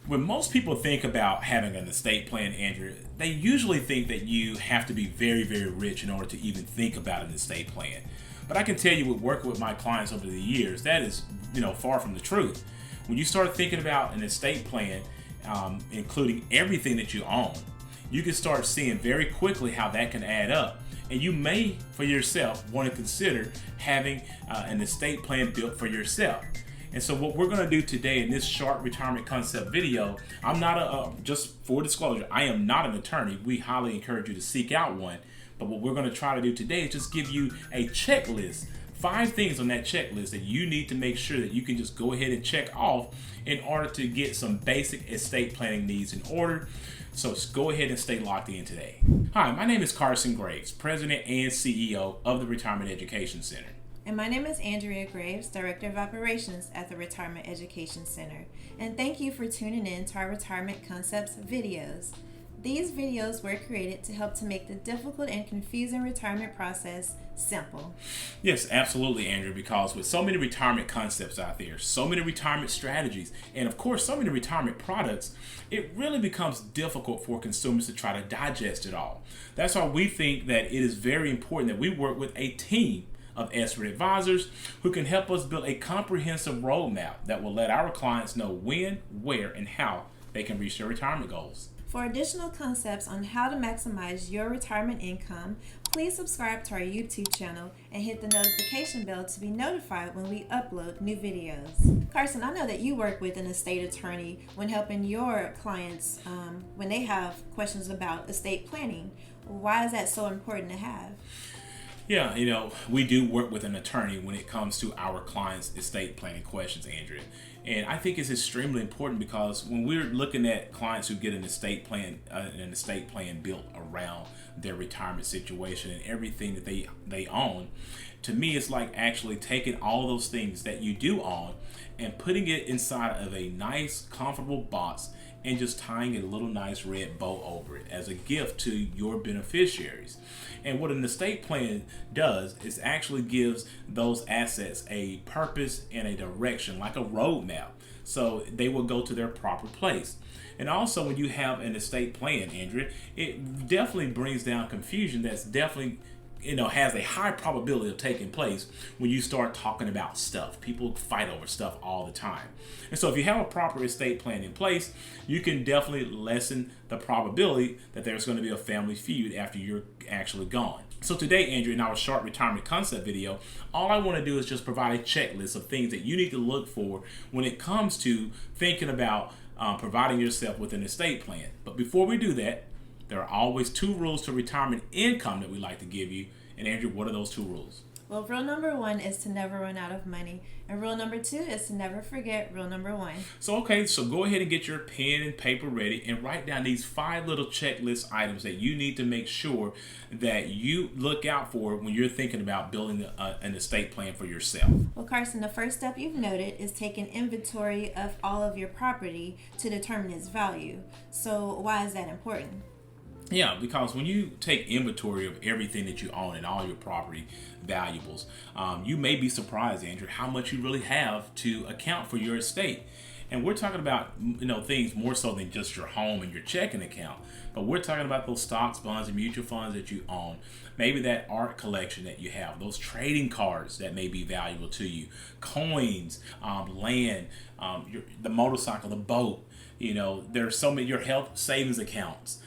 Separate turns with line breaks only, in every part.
When most people think about having an estate plan, Andrew, they usually think that you have to be very, very rich in order to even think about an estate plan. But I can tell you, with working with my clients over the years, that is, far from the truth. When you start thinking about an estate plan, including everything that you own, you can start seeing very quickly how that can add up. And you may, for yourself, want to consider having an estate plan built for yourself. And so what we're going to do today in this short retirement concept video, I'm not just for disclosure, I am not an attorney. We highly encourage you to seek out one. But what we're going to try to do today is just give you a checklist, 5 things on that checklist that you need to make sure that you can just go ahead and check off in order to get some basic estate planning needs in order. So go ahead and stay locked in today. Hi, my name is Carson Graves, President and CEO of the Retirement Education Center.
And my name is Andrea Graves, Director of Operations at the Retirement Education Center. And thank you for tuning in to our Retirement Concepts videos. These videos were created to help to make the difficult and confusing retirement process simple.
Yes, absolutely, Andrew, because with so many retirement concepts out there, so many retirement strategies, and of course, so many retirement products, it really becomes difficult for consumers to try to digest it all. That's why we think that it is very important that we work with a team of expert advisors who can help us build a comprehensive roadmap that will let our clients know when, where, and how they can reach their retirement goals.
For additional concepts on how to maximize your retirement income, please subscribe to our YouTube channel and hit the notification bell to be notified when we upload new videos. Carson, I know that you work with an estate attorney when helping your clients when they have questions about estate planning. Why is that so important to have?
Yeah, we do work with an attorney when it comes to our clients' estate planning questions, Andrea. And I think it's extremely important because when we're looking at clients who get an estate plan built around their retirement situation and everything that they own, to me, it's like actually taking all those things that you do own and putting it inside of a nice, comfortable box and just tying a little nice red bow over it as a gift to your beneficiaries. And what an estate plan does is actually gives those assets a purpose and a direction, like a roadmap, so they will go to their proper place. And also, when you have an estate plan, Andrea, it definitely brings down confusion that's definitely has a high probability of taking place when you start talking about stuff. People fight over stuff all the time. And so if you have a proper estate plan in place, you can definitely lessen the probability that there's going to be a family feud after you're actually gone. So today, Andrew, in our short retirement concept video, all I want to do is just provide a checklist of things that you need to look for when it comes to thinking about providing yourself with an estate plan. But before we do that, there are always 2 rules to retirement income that we like to give you. And Andrew, what are those 2 rules?
Well, rule number 1 is to never run out of money. And rule number 2 is to never forget rule number 1.
So go ahead and get your pen and paper ready and write down these 5 little checklist items that you need to make sure that you look out for when you're thinking about building an estate plan for yourself.
Well, Carson, the first step you've noted is taking inventory of all of your property to determine its value. So why is that important?
Yeah, because when you take inventory of everything that you own and all your property valuables, you may be surprised, Andrew, how much you really have to account for your estate. And we're talking about, things more so than just your home and your checking account. But we're talking about those stocks, bonds, and mutual funds that you own. Maybe that art collection that you have, those trading cards that may be valuable to you, coins, land, the motorcycle, the boat. There's so many, your health savings accounts.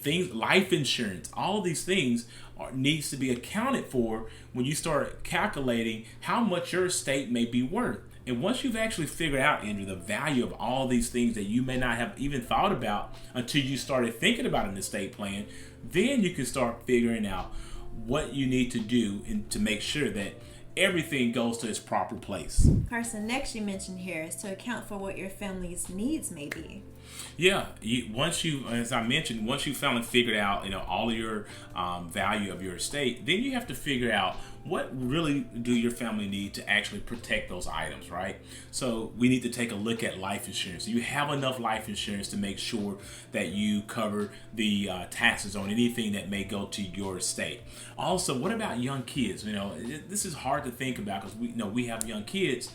Things, life insurance, all of these things needs to be accounted for when you start calculating how much your estate may be worth. And once you've actually figured out, Andrew, the value of all these things that you may not have even thought about until you started thinking about an estate plan, then you can start figuring out what you need to do to make sure that everything goes to its proper place.
Carson, next you mentioned here is to account for what your family's needs may be.
Yeah, as I mentioned, once you finally figured out, all of your value of your estate, then you have to figure out what really do your family need to actually protect those items, right? So we need to take a look at life insurance. You have enough life insurance to make sure that you cover the taxes on anything that may go to your estate. Also, what about young kids? This is hard to think about because we have young kids.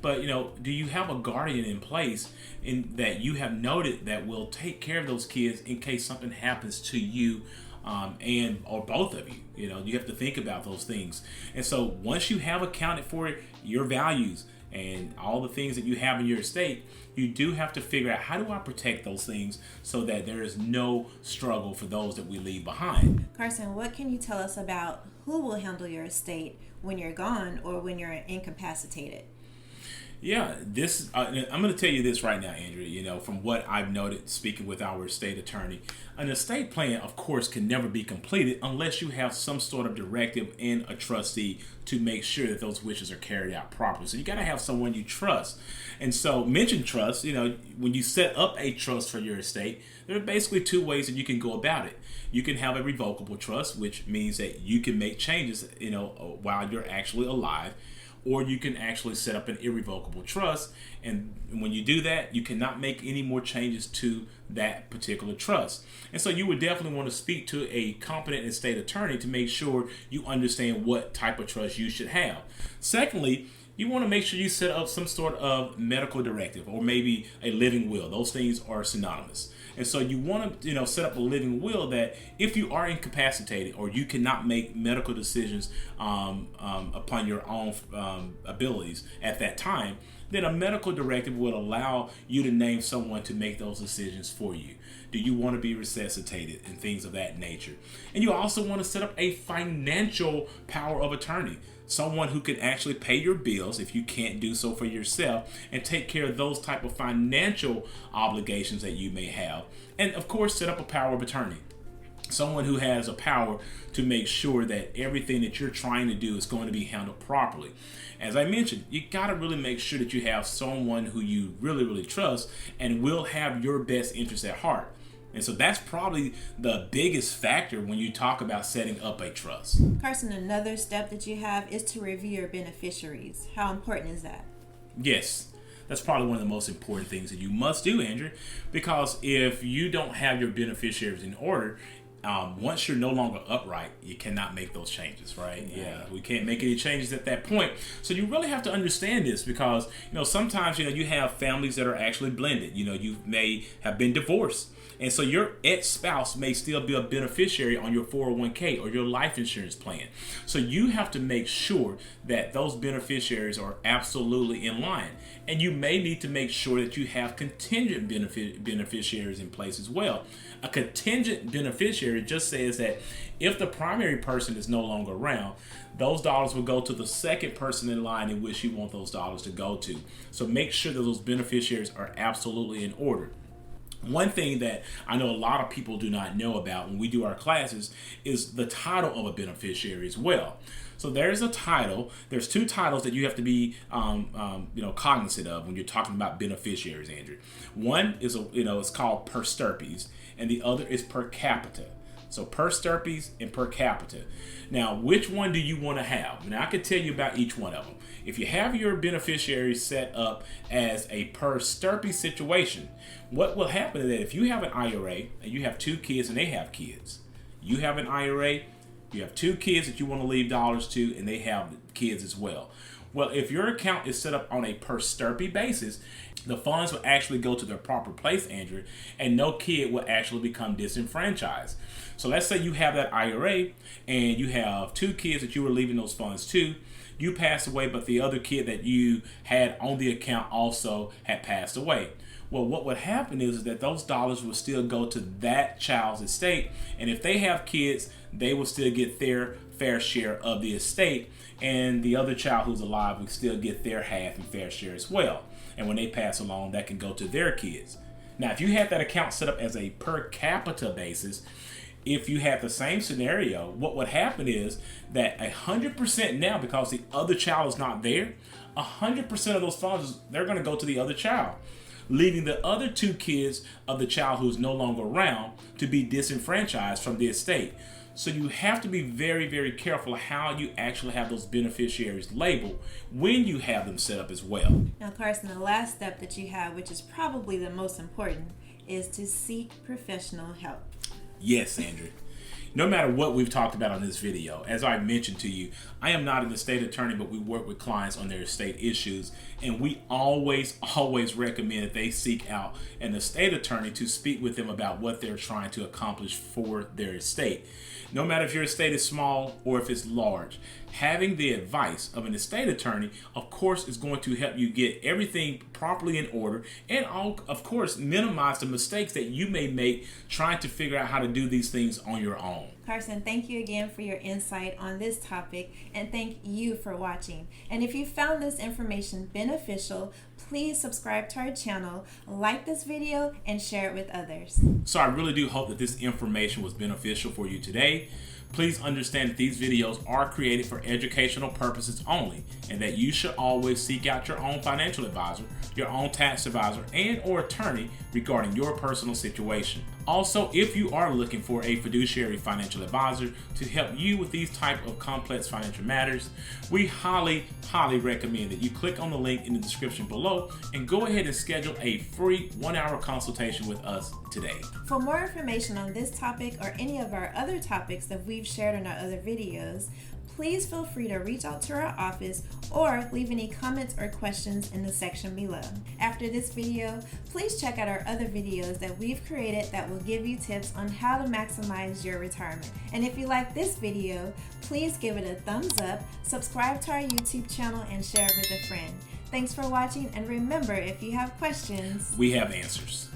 But do you have a guardian in place in that you have noted that will take care of those kids in case something happens to you, and or both of you? You have to think about those things. And so once you have accounted for your values and all the things that you have in your estate, you do have to figure out, how do I protect those things so that there is no struggle for those that we leave behind?
Carson, what can you tell us about who will handle your estate when you're gone or when you're incapacitated?
Yeah, I'm going to tell you this right now, Andrea. From what I've noted speaking with our estate attorney, an estate plan, of course, can never be completed unless you have some sort of directive and a trustee to make sure that those wishes are carried out properly. So you got to have someone you trust. And so, mention trust. When you set up a trust for your estate, there are basically two ways that you can go about it. You can have a revocable trust, which means that you can make changes, while you're actually alive. Or you can actually set up an irrevocable trust, and when you do that, you cannot make any more changes to that particular trust. And so you would definitely want to speak to a competent estate attorney to make sure you understand what type of trust you should have. Secondly, you want to make sure you set up some sort of medical directive or maybe a living will. Those things are synonymous. And so you want to, set up a living will that if you are incapacitated or you cannot make medical decisions upon your own abilities at that time, then a medical directive will allow you to name someone to make those decisions for you. Do you want to be resuscitated and things of that nature? And you also want to set up a financial power of attorney. Someone who can actually pay your bills if you can't do so for yourself and take care of those type of financial obligations that you may have. And of course, set up a power of attorney. Someone who has a power to make sure that everything that you're trying to do is going to be handled properly. As I mentioned, you got to really make sure that you have someone who you really, really trust and will have your best interest at heart. And so that's probably the biggest factor when you talk about setting up a trust.
Carson, another step that you have is to review your beneficiaries. How important is that?
Yes, that's probably one of the most important things that you must do, Andrew, because if you don't have your beneficiaries in order, once you're no longer upright, you cannot make those changes, right? Yeah, we can't make any changes at that point. So you really have to understand this because, sometimes, you have families that are actually blended. You may have been divorced. And so your ex-spouse may still be a beneficiary on your 401k or your life insurance plan. So you have to make sure that those beneficiaries are absolutely in line. And you may need to make sure that you have contingent beneficiaries in place as well. A contingent beneficiary just says that if the primary person is no longer around, those dollars will go to the second person in line in which you want those dollars to go to. So make sure that those beneficiaries are absolutely in order. One thing that I know a lot of people do not know about when we do our classes is the title of a beneficiary as well. So there's a title. There's two titles that you have to be, cognizant of when you're talking about beneficiaries, Andrew. One is it's called per stirpes, and the other is per capita. So per stirpes and per capita. Now, which one do you want to have? Now, I can tell you about each one of them. If you have your beneficiary set up as a per stirpe situation, what will happen is that if you have an IRA and you have two kids and they have kids, you have an IRA, you have two kids that you want to leave dollars to, and they have kids as well. Well, if your account is set up on a per stirpe basis, the funds will actually go to their proper place, Andrew, and no kid will actually become disenfranchised. So let's say you have that IRA and you have two kids that you were leaving those funds to. You passed away, but the other kid that you had on the account also had passed away. Well, what would happen is that those dollars will still go to that child's estate, and if they have kids, they will still get their fair share of the estate, and the other child who's alive will still get their half and fair share as well. And when they pass along, that can go to their kids. Now, if you have that account set up as a per capita basis, if you have the same scenario, what would happen is that 100% now, because the other child is not there, 100% of those funds, they're going to go to the other child, leaving the other two kids of the child who's no longer around to be disenfranchised from the estate. So you have to be very, very careful how you actually have those beneficiaries labeled when you have them set up as well.
Now, Carson, the last step that you have, which is probably the most important, is to seek professional help.
Yes, Andrew. No matter what we've talked about on this video, as I mentioned to you, I am not an estate attorney, but we work with clients on their estate issues, and we always recommend that they seek out an estate attorney to speak with them about what they're trying to accomplish for their estate. No matter if your estate is small or if it's large, having the advice of an estate attorney, of course, is going to help you get everything properly in order and, of course, minimize the mistakes that you may make trying to figure out how to do these things on your own.
Carson, thank you again for your insight on this topic, and thank you for watching. And if you found this information beneficial, please subscribe to our channel, like this video, and share it with others.
So I really do hope that this information was beneficial for you today. Please understand that these videos are created for educational purposes only, and that you should always seek out your own financial advisor, your own tax advisor, and or attorney regarding your personal situation. Also, if you are looking for a fiduciary financial advisor to help you with these type of complex financial matters, we highly recommend that you click on the link in the description below and go ahead and schedule a free 1-hour consultation with us today.
For more information on this topic or any of our other topics that we've shared in our other videos, please feel free to reach out to our office or leave any comments or questions in the section below. After this video, please check out our other videos that we've created that will give you tips on how to maximize your retirement. And if you like this video, please give it a thumbs up, subscribe to our YouTube channel, and share it with a friend. Thanks for watching, and remember, if you have questions,
we have answers.